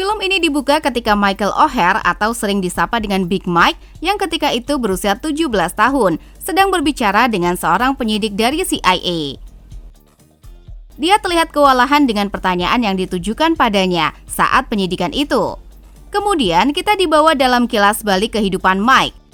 Film ini dibuka ketika Michael O'Hare atau sering disapa dengan Big Mike yang ketika itu berusia 17 tahun sedang berbicara dengan seorang penyidik dari CIA. Dia terlihat kewalahan dengan pertanyaan yang ditujukan padanya saat penyidikan itu. Kemudian kita dibawa dalam kilas balik kehidupan Mike.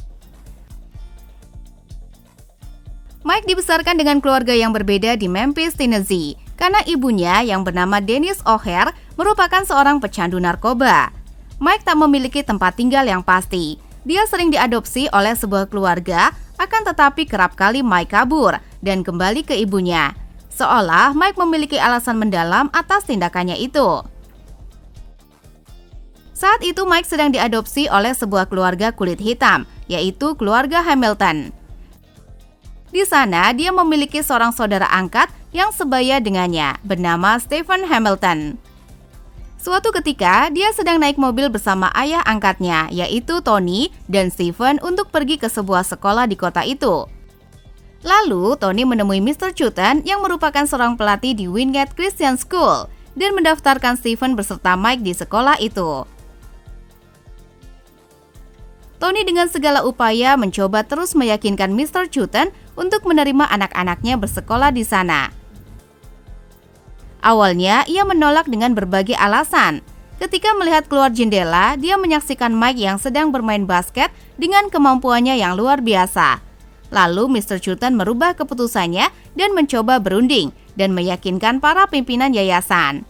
Mike dibesarkan dengan keluarga yang berbeda di Memphis, Tennessee, karena ibunya yang bernama Denise O'Hare merupakan seorang pecandu narkoba. Mike tak memiliki tempat tinggal yang pasti. Dia sering diadopsi oleh sebuah keluarga, akan tetapi kerap kali Mike kabur dan kembali ke ibunya. Seolah Mike memiliki alasan mendalam atas tindakannya itu. Saat itu Mike sedang diadopsi oleh sebuah keluarga kulit hitam, yaitu keluarga Hamilton. Di sana, dia memiliki seorang saudara angkat yang sebaya dengannya, bernama Stephen Hamilton. Suatu ketika, dia sedang naik mobil bersama ayah angkatnya, yaitu Tony dan Stephen untuk pergi ke sebuah sekolah di kota itu. Lalu, Tony menemui Mr. Chutton yang merupakan seorang pelatih di Wingate Christian School dan mendaftarkan Stephen beserta Mike di sekolah itu. Tony dengan segala upaya mencoba terus meyakinkan Mr. Chutton untuk menerima anak-anaknya bersekolah di sana. Awalnya, ia menolak dengan berbagai alasan. Ketika melihat keluar jendela, dia menyaksikan Mike yang sedang bermain basket dengan kemampuannya yang luar biasa. Lalu Mr. Chutton merubah keputusannya dan mencoba berunding dan meyakinkan para pimpinan yayasan.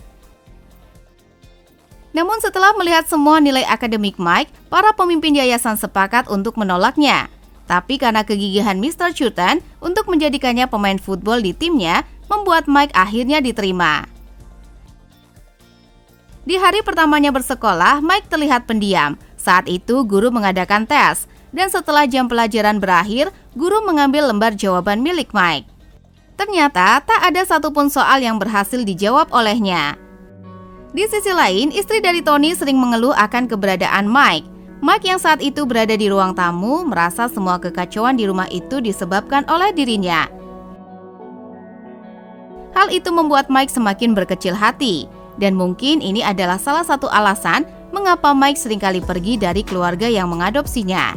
Namun setelah melihat semua nilai akademik Mike, para pemimpin yayasan sepakat untuk menolaknya. Tapi karena kegigihan Mr. Chutton untuk menjadikannya pemain football di timnya, membuat Mike akhirnya diterima. Di hari pertamanya bersekolah, Mike terlihat pendiam. Saat itu guru mengadakan tes, dan setelah jam pelajaran berakhir, guru mengambil lembar jawaban milik Mike. Ternyata tak ada satupun soal yang berhasil dijawab olehnya. Di sisi lain, istri dari Tony sering mengeluh akan keberadaan Mike. Mike yang saat itu berada di ruang tamu merasa semua kekacauan di rumah itu disebabkan oleh dirinya. Hal itu membuat Mike semakin berkecil hati, dan mungkin ini adalah salah satu alasan mengapa Mike seringkali pergi dari keluarga yang mengadopsinya.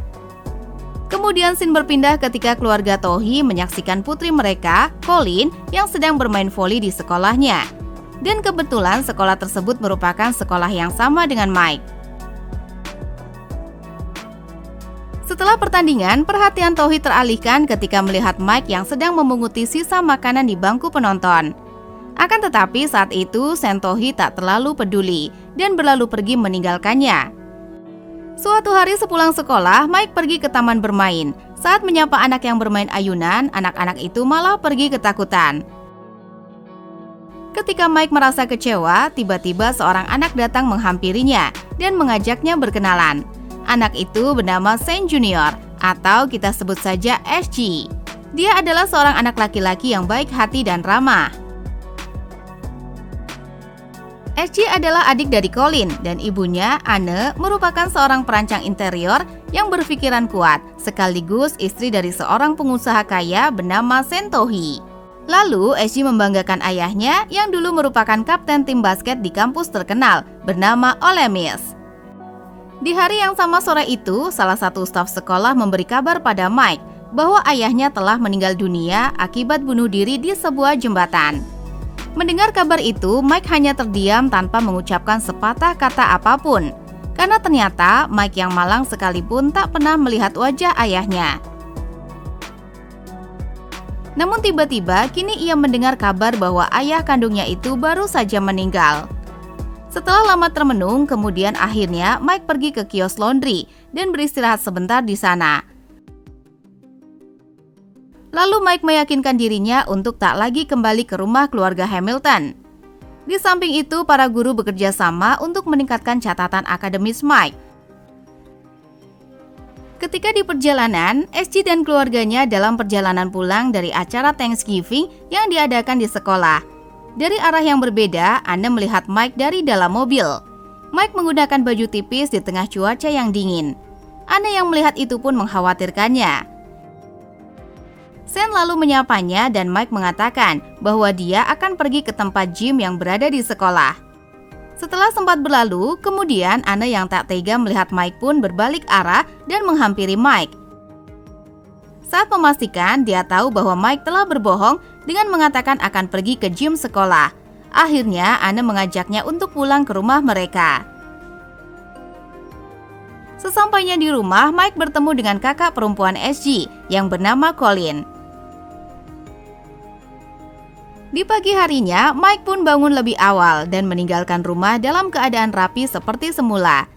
Kemudian scene berpindah ketika keluarga Tohi menyaksikan putri mereka, Colleen, yang sedang bermain voli di sekolahnya. Dan kebetulan sekolah tersebut merupakan sekolah yang sama dengan Mike. Setelah pertandingan, perhatian Tohi teralihkan ketika melihat Mike yang sedang memunguti sisa makanan di bangku penonton. Akan tetapi saat itu, Sen Tohi tak terlalu peduli dan berlalu pergi meninggalkannya. Suatu hari sepulang sekolah, Mike pergi ke taman bermain. Saat menyapa anak yang bermain ayunan, anak-anak itu malah pergi ketakutan. Ketika Mike merasa kecewa, tiba-tiba seorang anak datang menghampirinya dan mengajaknya berkenalan. Anak itu bernama Shane Junior, atau kita sebut saja SG. Dia adalah seorang anak laki-laki yang baik hati dan ramah. SG adalah adik dari Colleen dan ibunya, Anne, merupakan seorang perancang interior yang berpikiran kuat, sekaligus istri dari seorang pengusaha kaya bernama Sen Tohi. Lalu, SG membanggakan ayahnya yang dulu merupakan kapten tim basket di kampus terkenal bernama Ole Miss. Di hari yang sama sore itu, salah satu staf sekolah memberi kabar pada Mike bahwa ayahnya telah meninggal dunia akibat bunuh diri di sebuah jembatan. Mendengar kabar itu, Mike hanya terdiam tanpa mengucapkan sepatah kata apapun, karena ternyata Mike yang malang sekalipun tak pernah melihat wajah ayahnya. Namun tiba-tiba kini ia mendengar kabar bahwa ayah kandungnya itu baru saja meninggal. Setelah lama termenung, kemudian akhirnya Mike pergi ke kios laundry dan beristirahat sebentar di sana. Lalu Mike meyakinkan dirinya untuk tak lagi kembali ke rumah keluarga Hamilton. Di samping itu, para guru bekerja sama untuk meningkatkan catatan akademis Mike. Ketika di perjalanan, SG dan keluarganya dalam perjalanan pulang dari acara Thanksgiving yang diadakan di sekolah. Dari arah yang berbeda, Anne melihat Mike dari dalam mobil. Mike menggunakan baju tipis di tengah cuaca yang dingin. Anne yang melihat itu pun mengkhawatirkannya. Sen lalu menyapanya dan Mike mengatakan bahwa dia akan pergi ke tempat gym yang berada di sekolah. Setelah sempat berlalu, kemudian Anne yang tak tega melihat Mike pun berbalik arah dan menghampiri Mike. Saat memastikan dia tahu bahwa Mike telah berbohong dengan mengatakan akan pergi ke gym sekolah. Akhirnya Anne mengajaknya untuk pulang ke rumah mereka. Sesampainya di rumah, Mike bertemu dengan kakak perempuan SG yang bernama Colin. Di pagi harinya, Mike pun bangun lebih awal dan meninggalkan rumah dalam keadaan rapi seperti semula.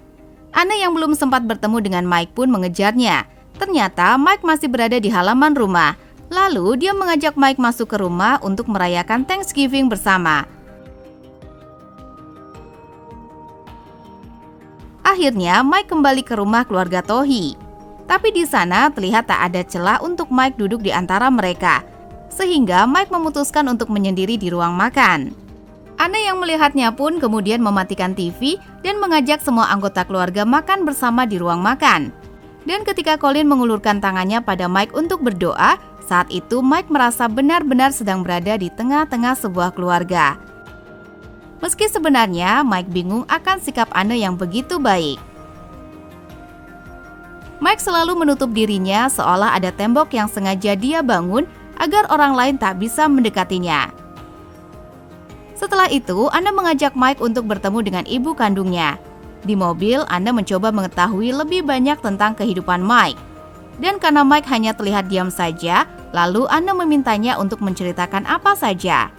Anne yang belum sempat bertemu dengan Mike pun mengejarnya. Ternyata Mike masih berada di halaman rumah. Lalu dia mengajak Mike masuk ke rumah untuk merayakan Thanksgiving bersama. Akhirnya Mike kembali ke rumah keluarga Tohii. Tapi di sana terlihat tak ada celah untuk Mike duduk di antara mereka. Sehingga Mike memutuskan untuk menyendiri di ruang makan. Anne yang melihatnya pun kemudian mematikan TV dan mengajak semua anggota keluarga makan bersama di ruang makan. Dan ketika Colin mengulurkan tangannya pada Mike untuk berdoa, saat itu Mike merasa benar-benar sedang berada di tengah-tengah sebuah keluarga. Meski sebenarnya Mike bingung akan sikap Anne yang begitu baik. Mike selalu menutup dirinya seolah ada tembok yang sengaja dia bangun agar orang lain tak bisa mendekatinya. Setelah itu, Anne mengajak Mike untuk bertemu dengan ibu kandungnya. Di mobil, Anne mencoba mengetahui lebih banyak tentang kehidupan Mike. Dan karena Mike hanya terlihat diam saja, lalu Anne memintanya untuk menceritakan apa saja.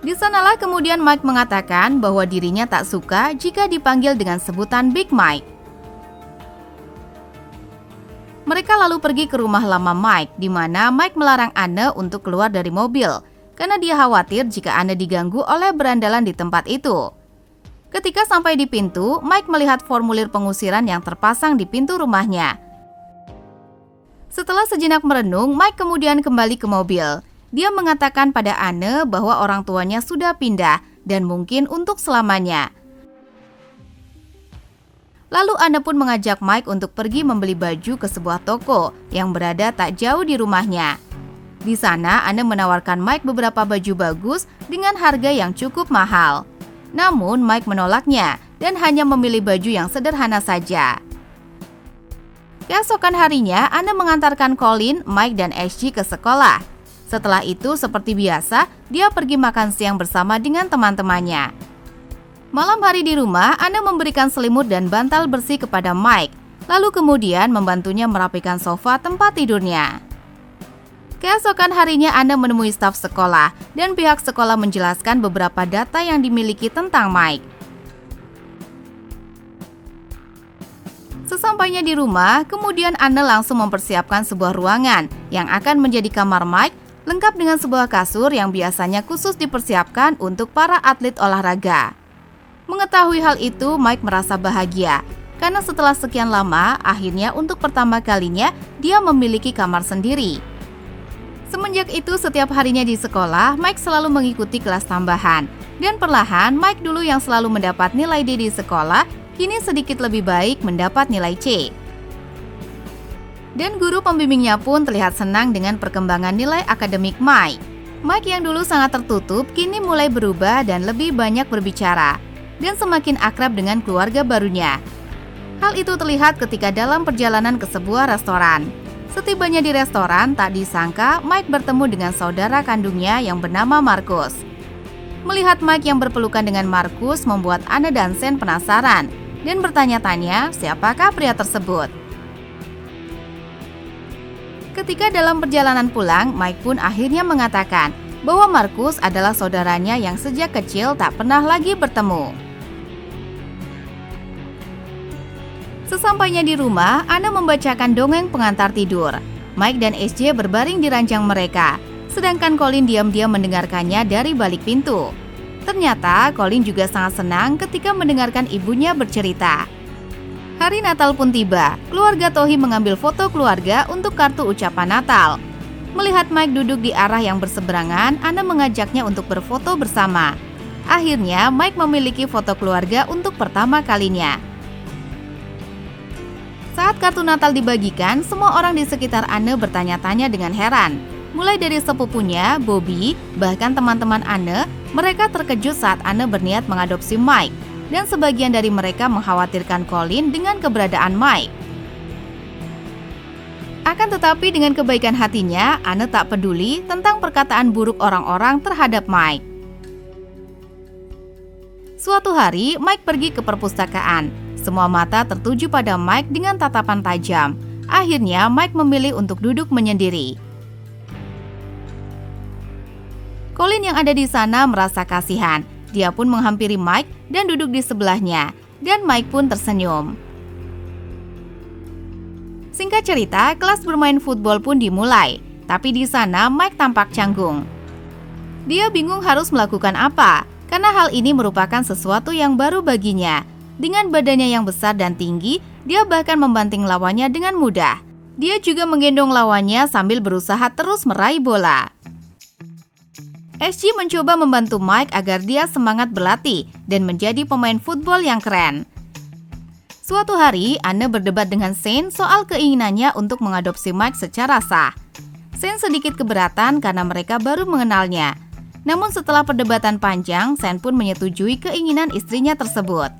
Di sanalah kemudian Mike mengatakan bahwa dirinya tak suka jika dipanggil dengan sebutan Big Mike. Mereka lalu pergi ke rumah lama Mike, di mana Mike melarang Anne untuk keluar dari mobil, karena dia khawatir jika Anne diganggu oleh berandalan di tempat itu. Ketika sampai di pintu, Mike melihat formulir pengusiran yang terpasang di pintu rumahnya. Setelah sejenak merenung, Mike kemudian kembali ke mobil. Dia mengatakan pada Anne bahwa orang tuanya sudah pindah dan mungkin untuk selamanya. Lalu Anne pun mengajak Mike untuk pergi membeli baju ke sebuah toko yang berada tak jauh di rumahnya. Di sana Anne menawarkan Mike beberapa baju bagus dengan harga yang cukup mahal. Namun Mike menolaknya dan hanya memilih baju yang sederhana saja. Keesokan harinya Anne mengantarkan Colin, Mike dan SG ke sekolah. Setelah itu, seperti biasa, dia pergi makan siang bersama dengan teman-temannya. Malam hari di rumah, Anne memberikan selimut dan bantal bersih kepada Mike, lalu kemudian membantunya merapikan sofa tempat tidurnya. Keesokan harinya, Anne menemui staf sekolah, dan pihak sekolah menjelaskan beberapa data yang dimiliki tentang Mike. Sesampainya di rumah, kemudian Anne langsung mempersiapkan sebuah ruangan yang akan menjadi kamar Mike, lengkap dengan sebuah kasur yang biasanya khusus dipersiapkan untuk para atlet olahraga. Mengetahui hal itu, Mike merasa bahagia, karena setelah sekian lama, akhirnya untuk pertama kalinya dia memiliki kamar sendiri. Semenjak itu, setiap harinya di sekolah, Mike selalu mengikuti kelas tambahan. Dan perlahan, Mike dulu yang selalu mendapat nilai D di sekolah, kini sedikit lebih baik mendapat nilai C. Dan guru pembimbingnya pun terlihat senang dengan perkembangan nilai akademik Mike. Mike yang dulu sangat tertutup kini mulai berubah dan lebih banyak berbicara dan semakin akrab dengan keluarga barunya. Hal itu terlihat ketika dalam perjalanan ke sebuah restoran. Setibanya di restoran, tak disangka Mike bertemu dengan saudara kandungnya yang bernama Marcus. Melihat Mike yang berpelukan dengan Marcus membuat Anne dan Sen penasaran dan bertanya-tanya siapakah pria tersebut. Ketika dalam perjalanan pulang, Mike pun akhirnya mengatakan bahwa Marcus adalah saudaranya yang sejak kecil tak pernah lagi bertemu. Sesampainya di rumah, Anne membacakan dongeng pengantar tidur. Mike dan SJ berbaring di ranjang mereka, sedangkan Colin diam-diam mendengarkannya dari balik pintu. Ternyata Colin juga sangat senang ketika mendengarkan ibunya bercerita. Hari Natal pun tiba, keluarga Tohii mengambil foto keluarga untuk kartu ucapan Natal. Melihat Mike duduk di arah yang berseberangan, Anne mengajaknya untuk berfoto bersama. Akhirnya, Mike memiliki foto keluarga untuk pertama kalinya. Saat kartu Natal dibagikan, semua orang di sekitar Anne bertanya-tanya dengan heran. Mulai dari sepupunya, Bobby, bahkan teman-teman Anne, mereka terkejut saat Anne berniat mengadopsi Mike, dan sebagian dari mereka mengkhawatirkan Colin dengan keberadaan Mike. Akan tetapi dengan kebaikan hatinya, Anne tak peduli tentang perkataan buruk orang-orang terhadap Mike. Suatu hari, Mike pergi ke perpustakaan. Semua mata tertuju pada Mike dengan tatapan tajam. Akhirnya, Mike memilih untuk duduk menyendiri. Colin yang ada di sana merasa kasihan. Dia pun menghampiri Mike dan duduk di sebelahnya. Dan Mike pun tersenyum. Singkat cerita, kelas bermain football pun dimulai. Tapi di sana Mike tampak canggung. Dia bingung harus melakukan apa, karena hal ini merupakan sesuatu yang baru baginya. Dengan badannya yang besar dan tinggi, dia bahkan membanting lawannya dengan mudah. Dia juga menggendong lawannya sambil berusaha terus meraih bola. SG mencoba membantu Mike agar dia semangat berlatih dan menjadi pemain football yang keren. Suatu hari, Anne berdebat dengan Shane soal keinginannya untuk mengadopsi Mike secara sah. Shane sedikit keberatan karena mereka baru mengenalnya. Namun setelah perdebatan panjang, Shane pun menyetujui keinginan istrinya tersebut.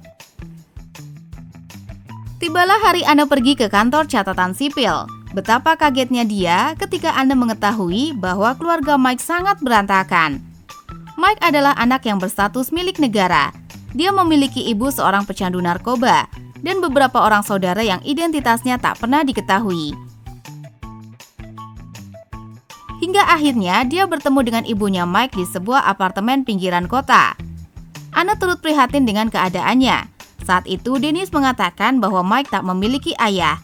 Tibalah hari Anne pergi ke kantor catatan sipil. Betapa kagetnya dia ketika Anne mengetahui bahwa keluarga Mike sangat berantakan. Mike adalah anak yang berstatus milik negara. Dia memiliki ibu seorang pecandu narkoba dan beberapa orang saudara yang identitasnya tak pernah diketahui. Hingga akhirnya dia bertemu dengan ibunya Mike di sebuah apartemen pinggiran kota. Anne turut prihatin dengan keadaannya. Saat itu Dennis mengatakan bahwa Mike tak memiliki ayah.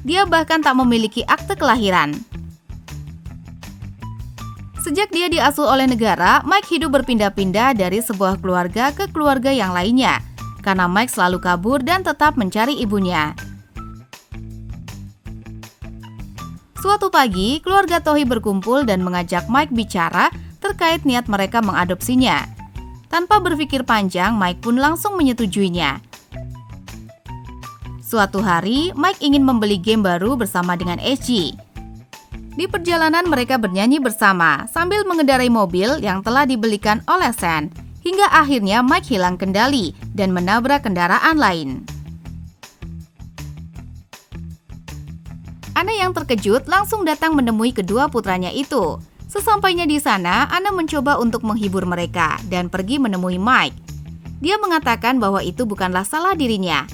Dia bahkan tak memiliki akte kelahiran. Sejak dia diasuh oleh negara, Mike hidup berpindah-pindah dari sebuah keluarga ke keluarga yang lainnya, karena Mike selalu kabur dan tetap mencari ibunya. Suatu pagi, keluarga Tohi berkumpul dan mengajak Mike bicara terkait niat mereka mengadopsinya. Tanpa berpikir panjang, Mike pun langsung menyetujuinya. Suatu hari, Mike ingin membeli game baru bersama dengan SG. Di perjalanan mereka bernyanyi bersama sambil mengendarai mobil yang telah dibelikan oleh Shane. Hingga akhirnya Mike hilang kendali dan menabrak kendaraan lain. Anne yang terkejut langsung datang menemui kedua putranya itu. Sesampainya di sana, Anne mencoba untuk menghibur mereka dan pergi menemui Mike. Dia mengatakan bahwa itu bukanlah salah dirinya.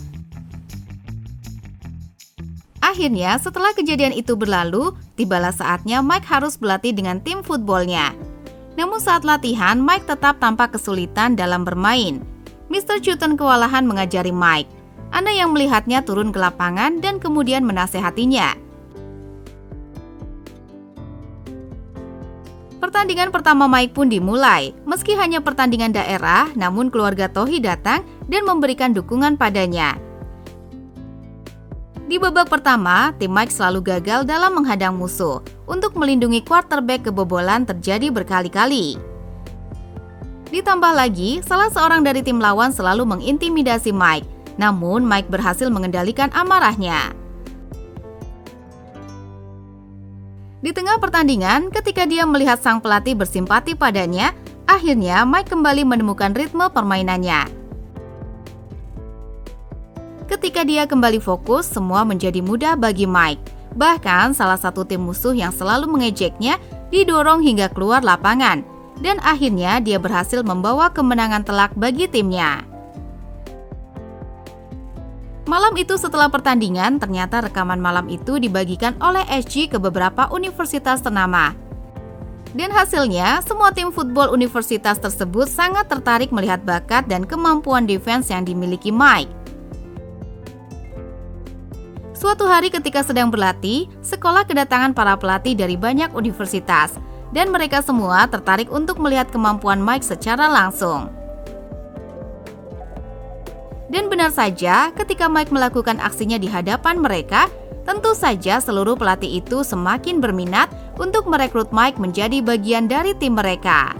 Akhirnya, setelah kejadian itu berlalu, tibalah saatnya Mike harus berlatih dengan tim footballnya. Namun saat latihan, Mike tetap tampak kesulitan dalam bermain. Mr. Chutton kewalahan mengajari Mike. Anne yang melihatnya turun ke lapangan dan kemudian menasehatinya. Pertandingan pertama Mike pun dimulai. Meski hanya pertandingan daerah, namun keluarga Tohi datang dan memberikan dukungan padanya. Di babak pertama, tim Mike selalu gagal dalam menghadang musuh. Untuk melindungi quarterback kebobolan terjadi berkali-kali. Ditambah lagi, salah seorang dari tim lawan selalu mengintimidasi Mike. Namun, Mike berhasil mengendalikan amarahnya. Di tengah pertandingan, ketika dia melihat sang pelatih bersimpati padanya, akhirnya Mike kembali menemukan ritme permainannya. Ketika dia kembali fokus, semua menjadi mudah bagi Mike. Bahkan salah satu tim musuh yang selalu mengejeknya didorong hingga keluar lapangan. Dan akhirnya dia berhasil membawa kemenangan telak bagi timnya. Malam itu setelah pertandingan, ternyata rekaman malam itu dibagikan oleh SG ke beberapa universitas ternama. Dan hasilnya, semua tim football universitas tersebut sangat tertarik melihat bakat dan kemampuan defense yang dimiliki Mike. Suatu hari ketika sedang berlatih, sekolah kedatangan para pelatih dari banyak universitas, dan mereka semua tertarik untuk melihat kemampuan Mike secara langsung. Dan benar saja, ketika Mike melakukan aksinya di hadapan mereka, tentu saja seluruh pelatih itu semakin berminat untuk merekrut Mike menjadi bagian dari tim mereka.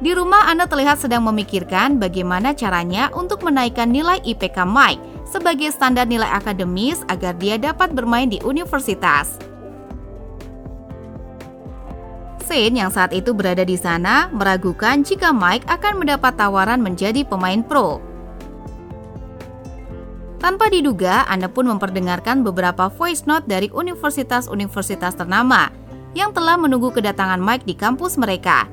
Di rumah, Anne terlihat sedang memikirkan bagaimana caranya untuk menaikkan nilai IPK Mike sebagai standar nilai akademis agar dia dapat bermain di universitas. Shane yang saat itu berada di sana meragukan jika Mike akan mendapat tawaran menjadi pemain pro. Tanpa diduga, Anne pun memperdengarkan beberapa voice note dari universitas-universitas ternama yang telah menunggu kedatangan Mike di kampus mereka.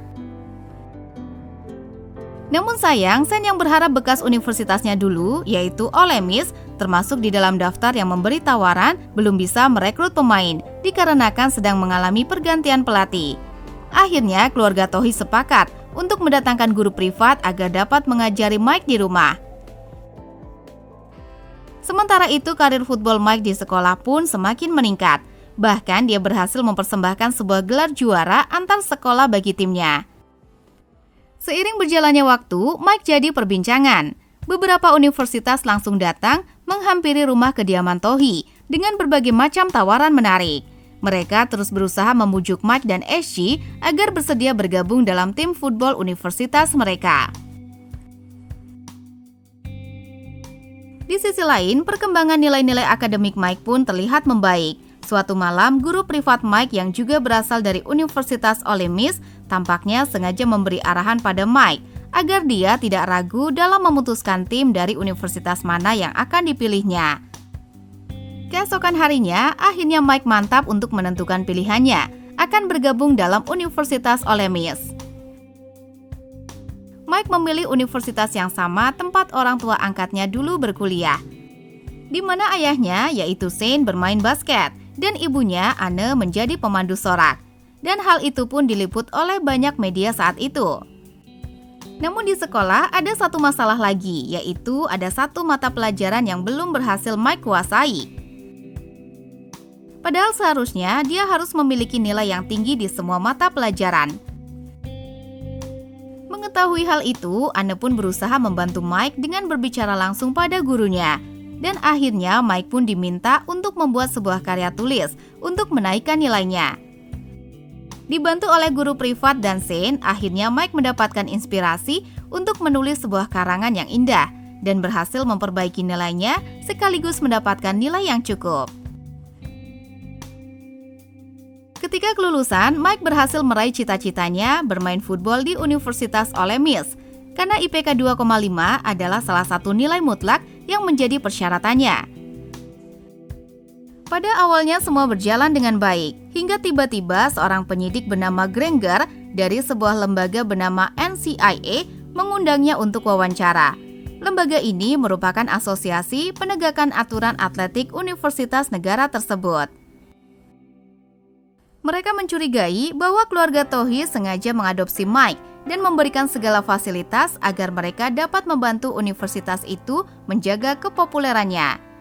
Namun sayang, Shane yang berharap bekas universitasnya dulu, yaitu Ole Miss, termasuk di dalam daftar yang memberi tawaran, belum bisa merekrut pemain dikarenakan sedang mengalami pergantian pelatih. Akhirnya, keluarga Tohii sepakat untuk mendatangkan guru privat agar dapat mengajari Mike di rumah. Sementara itu, karir football Mike di sekolah pun semakin meningkat. Bahkan, dia berhasil mempersembahkan sebuah gelar juara antar sekolah bagi timnya. Seiring berjalannya waktu, Mike jadi perbincangan. Beberapa universitas langsung datang menghampiri rumah kediaman Tohii dengan berbagai macam tawaran menarik. Mereka terus berusaha membujuk Mike dan SG agar bersedia bergabung dalam tim football universitas mereka. Di sisi lain, perkembangan nilai-nilai akademik Mike pun terlihat membaik. Suatu malam, guru privat Mike yang juga berasal dari Universitas Ole Miss tampaknya sengaja memberi arahan pada Mike agar dia tidak ragu dalam memutuskan tim dari universitas mana yang akan dipilihnya. Keesokan harinya, akhirnya Mike mantap untuk menentukan pilihannya, akan bergabung dalam Universitas Ole Miss. Mike memilih universitas yang sama tempat orang tua angkatnya dulu berkuliah, di mana ayahnya, yaitu Shane, bermain basket, dan ibunya, Anne, menjadi pemandu sorak. Dan hal itu pun diliput oleh banyak media saat itu. Namun di sekolah ada satu masalah lagi, yaitu ada satu mata pelajaran yang belum berhasil Mike kuasai. Padahal seharusnya dia harus memiliki nilai yang tinggi di semua mata pelajaran. Mengetahui hal itu, Anne pun berusaha membantu Mike dengan berbicara langsung pada gurunya. Dan akhirnya Mike pun diminta untuk membuat sebuah karya tulis untuk menaikkan nilainya. Dibantu oleh guru privat dan Shane, akhirnya Mike mendapatkan inspirasi untuk menulis sebuah karangan yang indah dan berhasil memperbaiki nilainya sekaligus mendapatkan nilai yang cukup. Ketika kelulusan, Mike berhasil meraih cita-citanya bermain football di Universitas Ole Miss karena IPK 2,5 adalah salah satu nilai mutlak yang menjadi persyaratannya. Pada awalnya semua berjalan dengan baik, hingga tiba-tiba seorang penyidik bernama Granger dari sebuah lembaga bernama NCIA mengundangnya untuk wawancara. Lembaga ini merupakan asosiasi penegakan aturan atletik universitas negara tersebut. Mereka mencurigai bahwa keluarga Tohii sengaja mengadopsi Mike dan memberikan segala fasilitas agar mereka dapat membantu universitas itu menjaga kepopulerannya.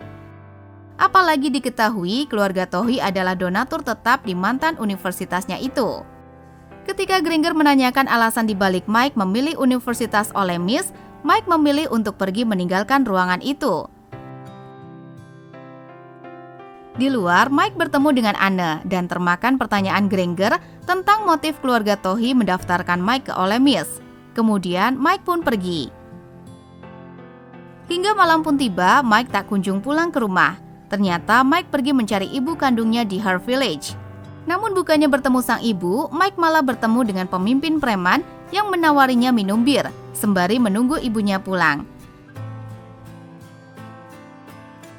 Apalagi diketahui keluarga Tohii adalah donatur tetap di mantan universitasnya itu. Ketika Granger menanyakan alasan dibalik Mike memilih Universitas Ole Miss, Mike memilih untuk pergi meninggalkan ruangan itu. Di luar, Mike bertemu dengan Anne dan termakan pertanyaan Granger tentang motif keluarga Tohii mendaftarkan Mike ke Ole Miss. Kemudian Mike pun pergi. Hingga malam pun tiba, Mike tak kunjung pulang ke rumah. Ternyata Mike pergi mencari ibu kandungnya di Her Village. Namun bukannya bertemu sang ibu, Mike malah bertemu dengan pemimpin preman yang menawarinya minum bir, sembari menunggu ibunya pulang.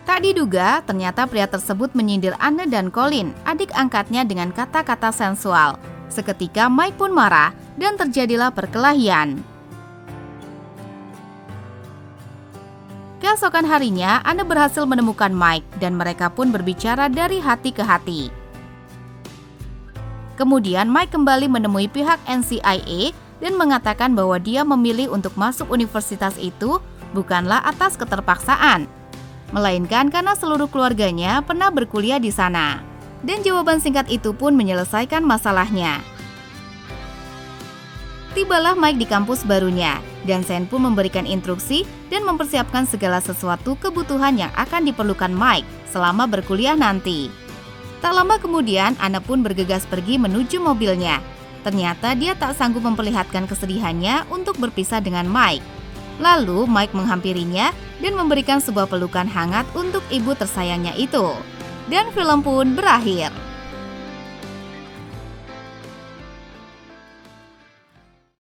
Tak diduga, ternyata pria tersebut menyindir Anne dan Colin, adik angkatnya dengan kata-kata sensual. Seketika Mike pun marah dan terjadilah perkelahian. Keesokan harinya, Anne berhasil menemukan Mike dan mereka pun berbicara dari hati ke hati. Kemudian Mike kembali menemui pihak NCIA dan mengatakan bahwa dia memilih untuk masuk universitas itu bukanlah atas keterpaksaan, melainkan karena seluruh keluarganya pernah berkuliah di sana. Dan jawaban singkat itu pun menyelesaikan masalahnya. Tibalah Mike di kampus barunya, dan Shane pun memberikan instruksi dan mempersiapkan segala sesuatu kebutuhan yang akan diperlukan Mike selama berkuliah nanti. Tak lama kemudian, Anne pun bergegas pergi menuju mobilnya. Ternyata dia tak sanggup memperlihatkan kesedihannya untuk berpisah dengan Mike. Lalu Mike menghampirinya dan memberikan sebuah pelukan hangat untuk ibu tersayangnya itu. Dan film pun berakhir.